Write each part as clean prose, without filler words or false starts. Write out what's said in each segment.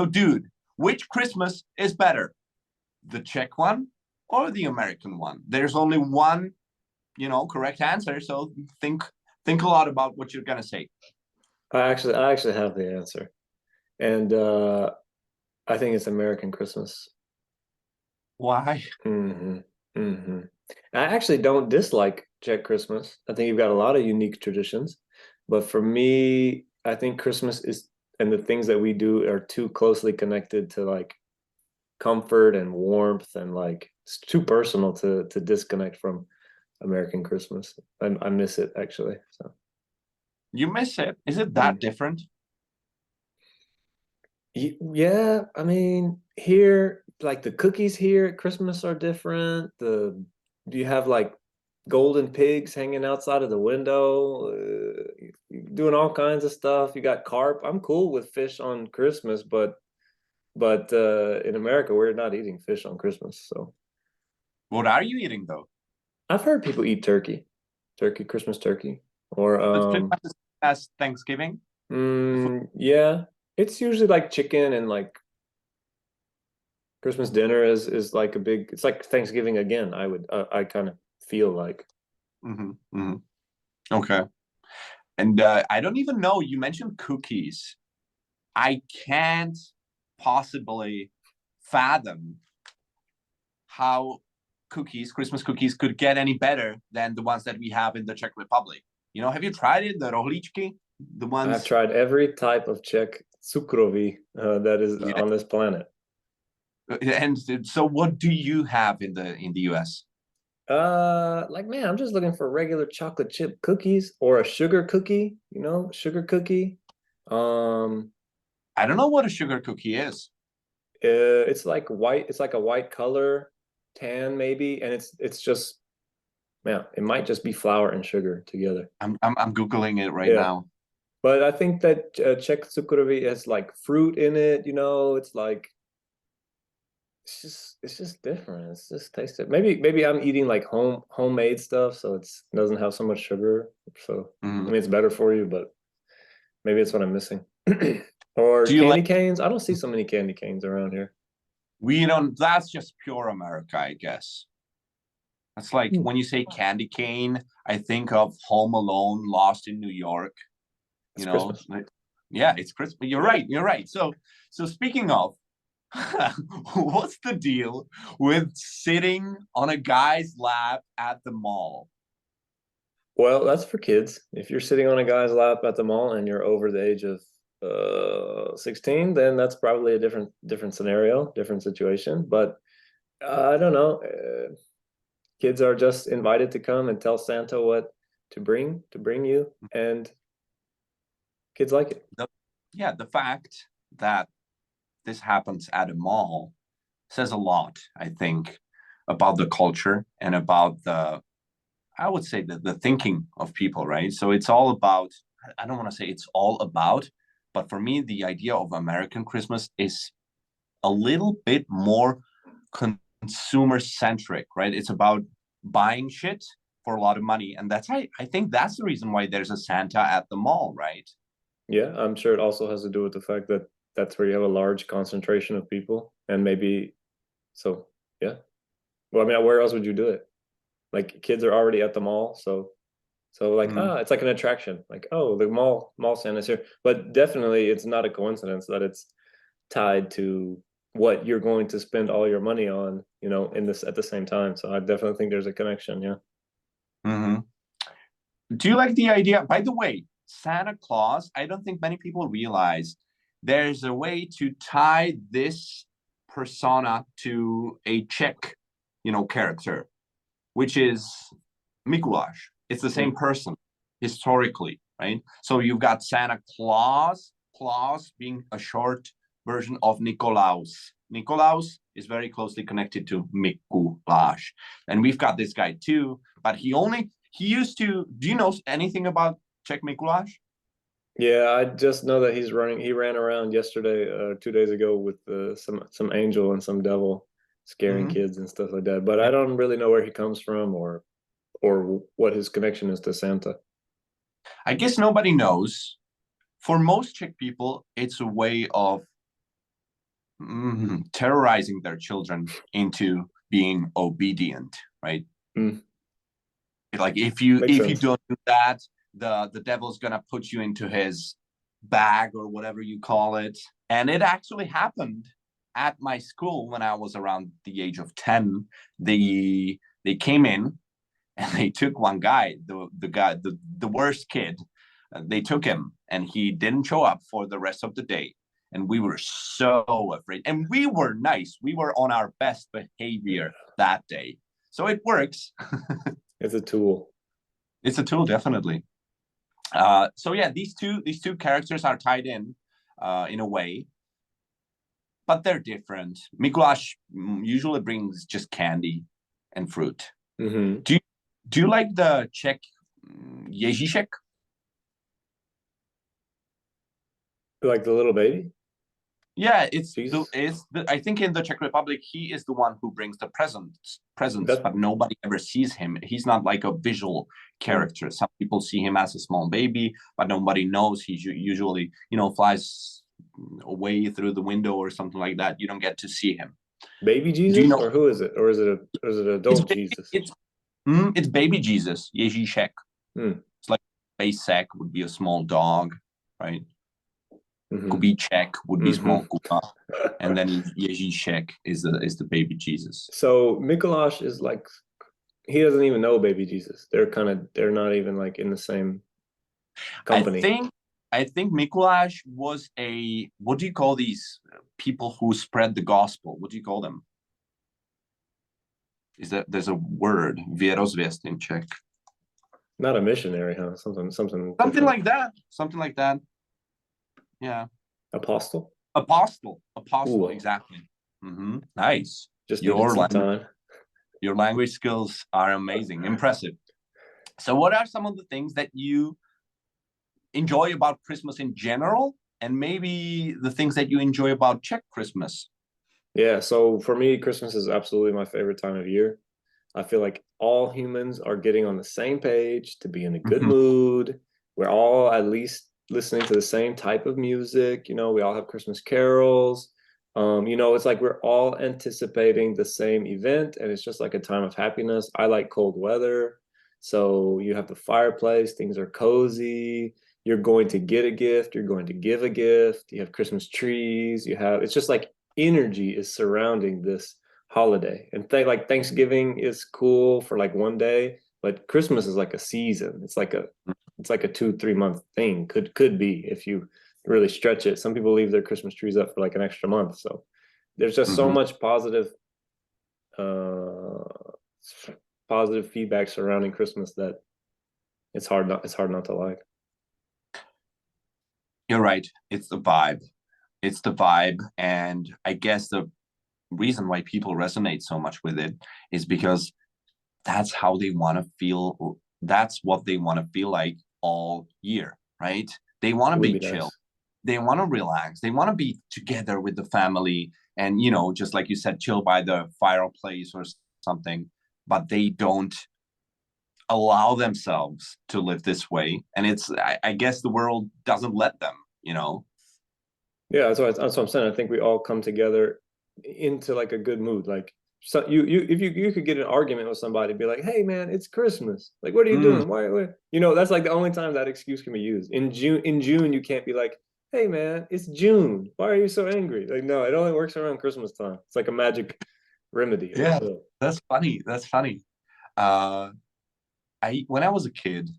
dude, which Christmas is better, the Czech one or the American one? There's only one, correct answer. So think a lot about what you're gonna say. I actually have the answer, and I think it's American Christmas. Why? Hmm. Hmm. I actually don't dislike Czech Christmas. I think you've got a lot of unique traditions, but for me, I think Christmas is and the things that we do are too closely connected to like comfort and warmth, and like it's too personal to disconnect from American Christmas. I miss it actually. So You miss it? Is it that different? yeah, I mean, here like the cookies here at Christmas are different. The You have like golden pigs hanging outside of the window, doing all kinds of stuff. You got carp. I'm cool with fish on Christmas, but in America we're not eating fish on Christmas. So What are you eating though? I've heard people eat turkey, Christmas turkey, or So it's pretty much the same as Thanksgiving. yeah, it's usually like chicken, and like Christmas dinner is like it's like Thanksgiving again. I kind of feel like. Mm-hmm, mm-hmm. Okay. And I don't even know. You mentioned cookies. I can't possibly fathom how Christmas cookies, could get any better than the ones that we have in the Czech Republic. Have you tried it? The rohlíčky, the I've ones. tried every type of Czech cukroví that is Yeah. on this planet. And so, what do you have in the US? Like man, I'm just looking for regular chocolate chip cookies or a sugar cookie, sugar cookie. Um, I don't know what a sugar cookie is. it's like white, it's like a white color, tan maybe, and it's just man, it might just be flour and sugar together. I'm googling it right Yeah. now. But I think that Czech cukroví has like fruit in it, it's like it's just different. It's just tasted. Maybe I'm eating like homemade stuff, so it doesn't have so much sugar. So I Mhm. mean, it's better for you, but maybe it's what I'm missing. Or Do you like? candy canes. I don't see so many candy canes around here. We don't. That's just pure America, I guess. It's like when you say candy cane, I think of Home Alone, Lost in New York. It's Christmas. Like, yeah, it's Christmas. You're right. You're right. So speaking of, what's the deal with sitting on a guy's lap at the mall? Well, that's for kids. If you're sitting on a guy's lap at the mall and you're over the age of 16, then that's probably a different scenario, different situation. But I don't know. Kids are just invited to come and tell Santa what to bring you, and kids like it. The fact that this happens at a mall says a lot, I think, about the culture and about I would say the thinking of people, right? So it's all about, I don't want to say it's all about, but for me, the idea of American Christmas is a little bit more consumer centric, right? It's about buying shit for a lot of money. And I think that's the reason why there's a Santa at the mall, right? Yeah, I'm sure it also has to do with the fact that that's where you have a large concentration of people, and maybe so. Yeah. Well, I mean, where else would you do it? Like kids are already at the mall, so like Mm-hmm. it's like an attraction. Like oh, the mall Santa's here, but definitely it's not a coincidence that it's tied to what you're going to spend all your money on, in this at the same time. So I definitely think there's a connection. Yeah. Mm-hmm. Do you like the idea? By the way, Santa Claus, I don't think many people realize there's a way to tie this persona to a Czech, character, which is Mikuláš. It's the same person historically, right? So you've got Santa Claus, Claus being a short version of Nikolaus. Nikolaus is very closely connected to Mikuláš. And we've got this guy too, but he used to, do you know anything about Czech Mikuláš? Yeah, I just know that he ran around yesterday, 2 days ago with some angel and some devil scaring Mm-hmm. kids and stuff like that. But I don't really know where he comes from or what his connection is to Santa. I guess nobody knows. For most Czech people, it's a way of terrorizing their children into being obedient, right? Like if you don't do that, the devil's gonna put you into his bag or whatever you call it. And it actually happened at my school when I was around the age of 10. They came in and they took one guy, the worst kid. They took him and he didn't show up for the rest of the day. And we were so afraid. And we were nice. We were on our best behavior that day. So it works. It's a tool. It's a tool, definitely. So yeah, these two characters are tied in a way, but they're different. Mikuláš usually brings just candy and fruit. Mm-hmm. Do you like the Czech Ježíšek? Like the little baby? Yeah, I think in the Czech Republic, he is the one who brings the presents, but nobody ever sees him. He's not like a visual character. Some people see him as a small baby, but nobody knows. He usually, flies away through the window or something like that. You don't get to see him. Baby Jesus, or who is it? Or is it adult Jesus? It's baby Jesus, Ježíšek. It's like Bejsek would be a small dog, right? Kubíček would be small Kuba, and then Ježíšek is the baby Jesus. So Mikuláš is like, he doesn't even know baby Jesus. They're not even like in the same company. I think Mikuláš was what do you call these people who spread the gospel? What do you call them? There's a word, vierozvěst in Czech. Not a missionary, huh? Something like that. Something like that. Yeah. Apostle, Ooh. Exactly. Nice. Just your language skills are amazing. Impressive. So what are some of the things that you enjoy about Christmas in general, and maybe the things that you enjoy about Czech Christmas? Yeah, so for me, Christmas is absolutely my favorite time of year. I feel like all humans are getting on the same page to be in a good mood. We're all at least listening to the same type of music. We all have Christmas carols. It's like we're all anticipating the same event, and it's just like a time of happiness. I like cold weather. So you have the fireplace, things are cozy. You're going to get a gift, you're going to give a gift. You have Christmas trees, it's just like energy is surrounding this holiday. And like Thanksgiving is cool for like one day, but Christmas is like a season. It's like a 2-3 month thing. Could be if you really stretch it. Some people leave their Christmas trees up for like an extra month. So there's just so much positive feedback surrounding Christmas that it's hard not to like. You're right. It's the vibe. And I guess the reason why people resonate so much with it is because that's how they want to feel. That's what they want to feel like all year, right? They want to be chill. Nice. They want to relax. They want to be together with the family and, just like you said, chill by the fireplace or something, but they don't allow themselves to live this way. And I guess the world doesn't let them, Yeah, that's what I'm saying. I think we all come together into like a good mood. Like, so if you could get an argument with somebody, be like, hey man, it's Christmas. Like, what are you doing? Why? That's like the only time that excuse can be used. In June, you can't be like, hey man, it's June. Why are you so angry? Like, no, it only works around Christmas time. It's like a magic remedy. Yeah, that's funny. When I was a kid,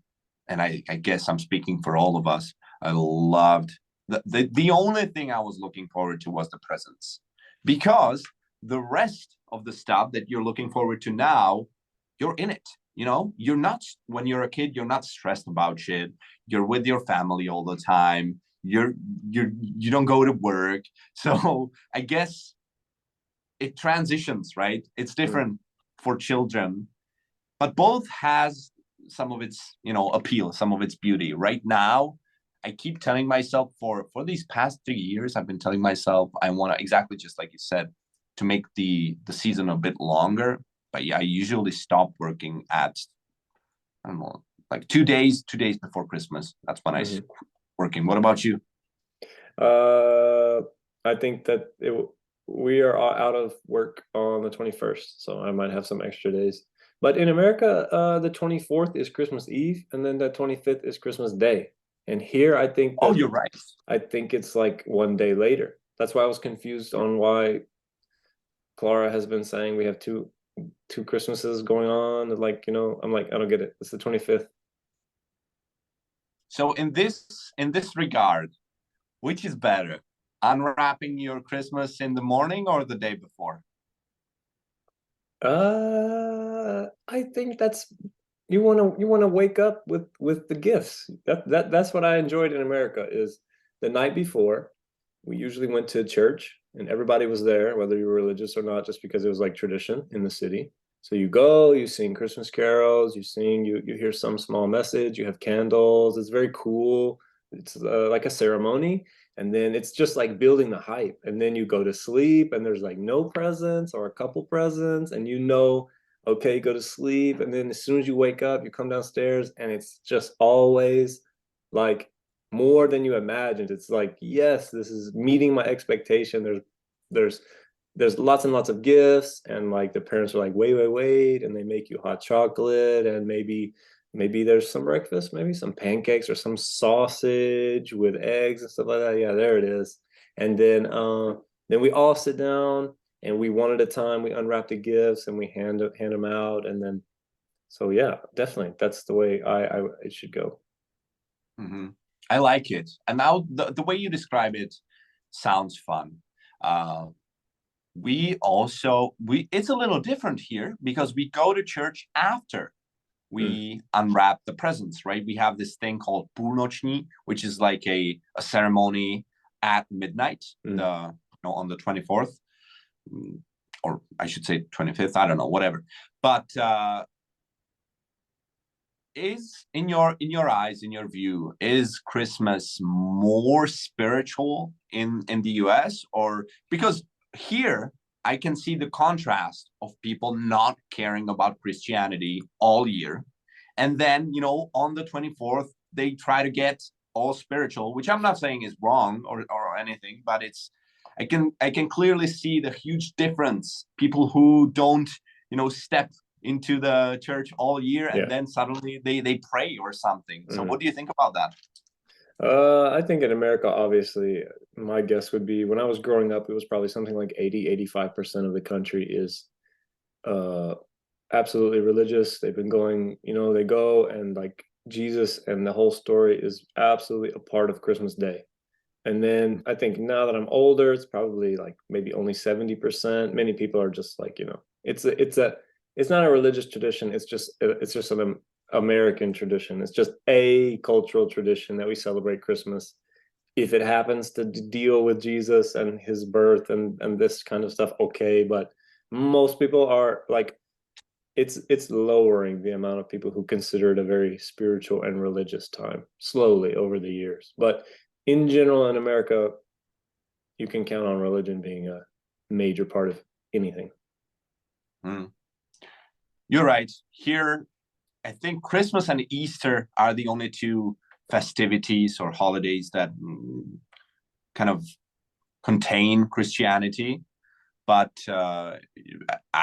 and I guess I'm speaking for all of us, I loved the only thing I was looking forward to was the presents, because the rest of the stuff that you're looking forward to now, you're in it. You're not, when you're a kid, you're not stressed about shit. You're with your family all the time. You don't go to work. So I guess it transitions, right? It's different for children, but both has some of its, appeal, some of its beauty. Right now, I keep telling myself for these past 3 years, I've been telling myself I want to, exactly just like you said, to make the season a bit longer. But yeah, I usually stop working at, I don't know, like 2 days before Christmas. That's when I working. What about you? I think that we are out of work on the 21st, so I might have some extra days. But in America, the 24th is Christmas Eve, and then the 25th is Christmas Day. And here, I think Oh, you're right. I think it's like one day later. That's why I was confused on why Clara has been saying we have two Christmases going on. Like, you know, I'm like, I don't get it. It's the 25th. So in this regard, which is better, unwrapping your Christmas in the morning or the day before? I think that's you want to wake up with the gifts. That's what I enjoyed in America is the night before. We usually went to church and everybody was there, whether you were religious or not, just because it was like tradition in the city. So you go, you sing Christmas carols, you sing, you hear some small message, you have candles. It's very cool. It's like a ceremony. And then it's just like building the hype. And then you go to sleep and there's like no presents or a couple presents. And you know, okay, go to sleep. And then as soon as you wake up, you come downstairs and it's just always like more than you imagined. It's like, yes, this is meeting my expectation. There's lots and lots of gifts, and like the parents are like, wait, and they make you hot chocolate, and maybe there's some breakfast, maybe some pancakes or some sausage with eggs and stuff like that. Yeah, there it is. And then we all sit down and we one at a time, we unwrap the gifts and we hand them out. And then, so yeah, definitely. That's the way it should go. Mm-hmm. I like it. And now the way you describe it sounds fun. It's a little different here because we go to church after we unwrap the presents, right? We have this thing called půlnoční, which is like a ceremony at midnight, on the 24th, or I should say 25th, I don't know, whatever. But is in your eyes, in your view, is Christmas more spiritual in the US? Or because here I can see the contrast of people not caring about Christianity all year, and then, you know, on the 24th they try to get all spiritual, which I'm not saying is wrong or anything, but it's I can clearly see the huge difference. People who don't, you know, step into the church all year and then suddenly they pray or something. So what do you think about that? I think in America, obviously, my guess would be when I was growing up, it was probably something like 85% of the country is absolutely religious. They've been going, you know, they go and like Jesus and the whole story is absolutely a part of Christmas Day. And then I think now that I'm older, it's probably like maybe only 70%. Many people are just like, you know, it's not a religious tradition. It's just an American tradition. It's just a cultural tradition that we celebrate Christmas. If it happens to deal with Jesus and his birth and this kind of stuff, okay. But most people are like, it's lowering the amount of people who consider it a very spiritual and religious time slowly over the years. But in general, in America, you can count on religion being a major part of anything. You're right. Here, I think Christmas and Easter are the only two festivities or holidays that kind of contain Christianity. But I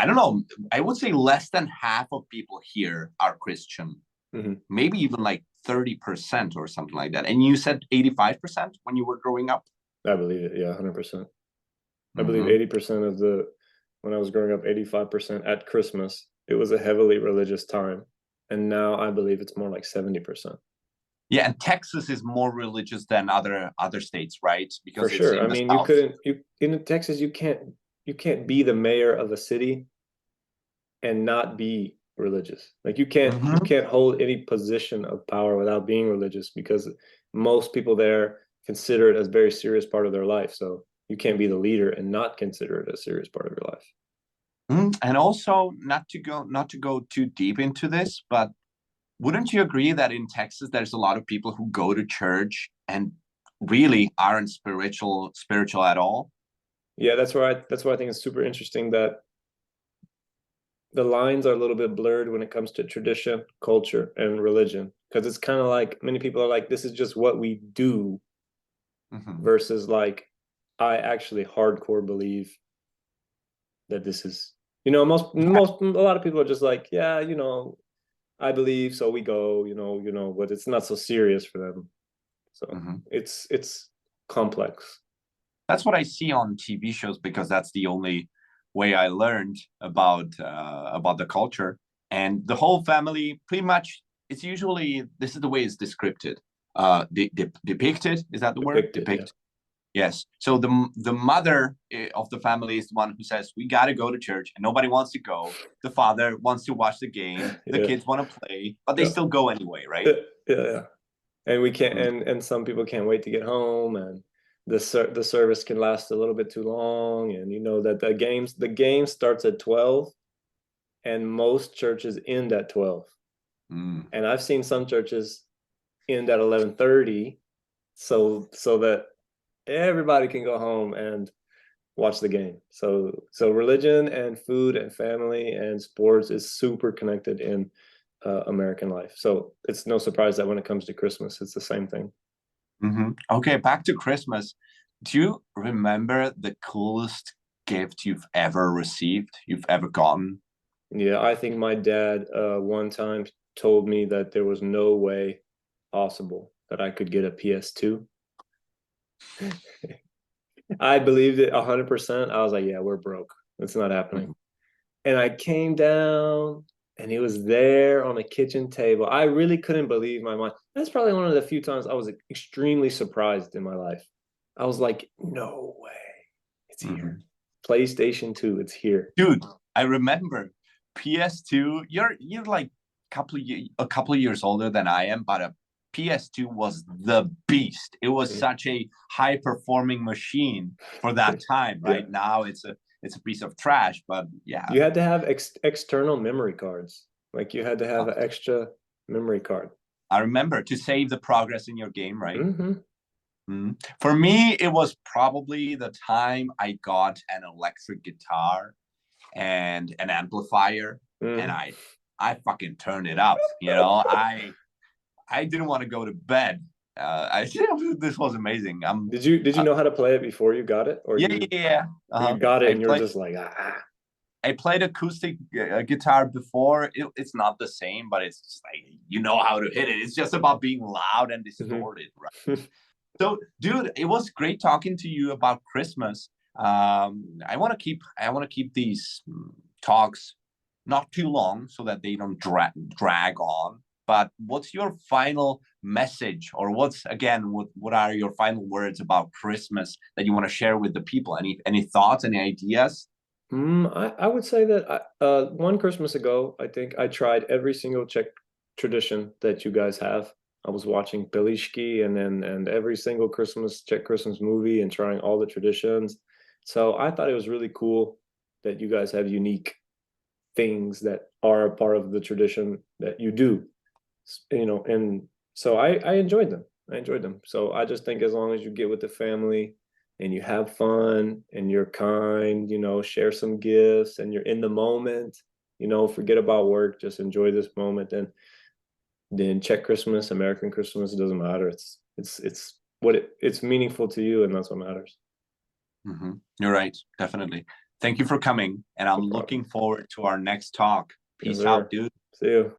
don't know. I would say less than half of people here are Christian. Maybe even like 30% or something like that. And you said 85% when you were growing up? I believe it. Yeah, 100%. I believe 80% of when I was growing up, 85% at Christmas, it was a heavily religious time. And now I believe it's more like 70%. Yeah, and Texas is more religious than other states, right? Because for sure. I mean, in Texas, you can't be the mayor of a city and not be religious. Like you can't hold any position of power without being religious, because most people there consider it as a very serious part of their life. So you can't be the leader and not consider it a serious part of your life. And also, not to go too deep into this, but wouldn't you agree that in Texas there's a lot of people who go to church and really aren't spiritual at all? Yeah, that's why I think it's super interesting that the lines are a little bit blurred when it comes to tradition, culture, and religion, because it's kind of like many people are like, this is just what we do, versus like, I actually hardcore believe that this is, you know, a lot of people are just like, yeah, you know, I believe, so we go, you know, but it's not so serious for them. So it's complex. That's what I see on TV shows, because that's the only way I learned about the culture. And the whole family, pretty much, it's usually, this is the way it's described. Depicted, is that the word? Depicted. Yeah. Yes. So the mother of the family is the one who says, we got to go to church, and nobody wants to go. The father wants to watch the game. The kids want to play, but they still go anyway, right? Yeah. And we can't, and some people can't wait to get home, and the service can last a little bit too long. And you know that the game starts at 12, and most churches end at 12. And I've seen some churches end at 11:30, so that everybody can go home and watch the game. So religion and food and family and sports is super connected in American life. So it's no surprise that when it comes to Christmas, it's the same thing. Okay, back to Christmas. Do you remember the coolest gift you've ever received, you've ever gotten? Yeah, I think my dad one time told me that there was no way possible that I could get a PS2. I believed it 100%. I was like, yeah, we're broke. It's not happening. And I came down, and it was there on the kitchen table. I really couldn't believe my mind. That's probably one of the few times I was extremely surprised in my life. I was like, no way. It's here. PlayStation 2, it's here. Dude, I remember PS2. You're like a couple of years older than I am, but a PS2 was the beast. It was such a high performing machine for that time. Right now it's a piece of trash, but yeah, you had to have external memory cards. Like you had to have an extra memory card. I remember, to save the progress in your game, right? For me, it was probably the time I got an electric guitar and an amplifier, and I fucking turned it up. You know, I didn't want to go to bed. This was amazing. Did you know how to play it before you got it, or yeah. You got it and you're just like, ah. I played acoustic guitar before. It's not the same, but it's just like, you know how to hit it. It's just about being loud and distorted, right? So, dude, it was great talking to you about Christmas. I want to keep these talks not too long, so that they don't drag on. But what's your final message, or what are your final words about Christmas that you want to share with the people? Any thoughts, any ideas? I would say that one Christmas ago, I think I tried every single Czech tradition that you guys have. I was watching Pelíšky and every single Czech Christmas movie, and trying all the traditions. So I thought it was really cool that you guys have unique things that are a part of the tradition that you do, you know. And so I enjoyed them. So I just think as long as you get with the family and you have fun and you're kind, you know, share some gifts and you're in the moment, you know, forget about work, just enjoy this moment. And then Czech Christmas, American Christmas, it doesn't matter. It's meaningful to you, and that's what matters. You're right, definitely. Thank you for coming, and I'm looking forward to our next talk. Peace out, dude. See you.